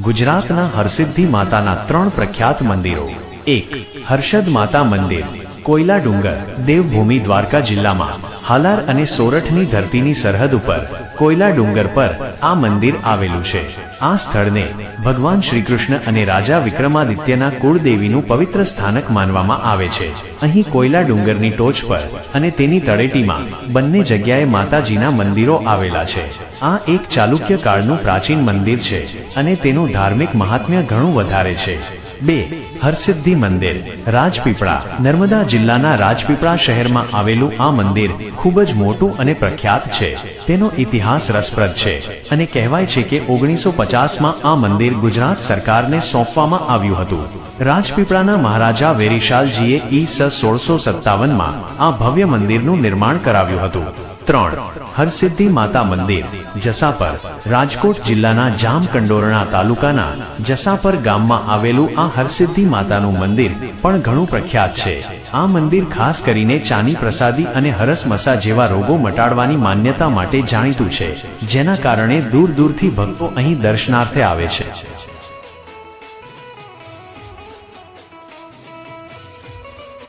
ગુજરાતના હરસિદ્ધિ માતાના 3 પ્રખ્યાત મંદિરો। 1. હર્ષદ માતા મંદિર, કોયલા ડુંગર, દેવભૂમિ દ્વારકા જિલ્લામાં હાલાર અને સોરઠની ધરતીની સરહદ ઉપર કોયલા ડુંગર પર આ મંદિર આવેલું છે। આ સ્થળને ભગવાન શ્રી કૃષ્ણ અને રાજા વિક્રમાદિત્યના કુળદેવીનું પવિત્ર સ્થાનક માનવામાં આવે છે। અહીં કોયલા ડુંગરની ટોચ પર અને તેની તળેટીમાં બંને જગ્યાએ માતાજીના મંદિરો આવેલા છે। આ એક ચાલુક્ય કાળનું પ્રાચીન મંદિર છે અને તેનું ધાર્મિક મહાત્મ્ય ઘણું વધારે છે। 2. હરસિદ્ધિ મંદિર, રાજપીપળા, નર્મદા જિલ્લાના રાજપીપળા શહેરમાં આવેલું આ મંદિર ખૂબ જ મોટું અને પ્રખ્યાત છે। તેનો ઇતિહાસ રસપ્રદ છે અને કહેવાય છે કે 1950માં આ મંદિર ગુજરાત સરકારને સોંપવામાં આવ્યું હતું। રાજપીપળાના મહારાજા વેરીશાલજીએ ઈ.સ. 1657માં આ ભવ્ય મંદિરનું નિર્માણ કરાવ્યું હતું। 3. હરસિદ્ધિ માતા મંદિર, જસાપર, રાજકોટ જિલ્લાના જામકંડોરણા તાલુકાના જસાપર ગામમાં આવેલું આ હરસિદ્ધિ માતાનું મંદિર પણ ઘણું પ્રખ્યાત છે। આ મંદિર ખાસ કરીને ચાની પ્રસાદી અને હરસમસા જેવા રોગો મટાડવાની માન્યતા માટે જાણીતું છે, જેના કારણે દૂર દૂરથી ભક્તો અહીં દર્શનાર્થે આવે છે।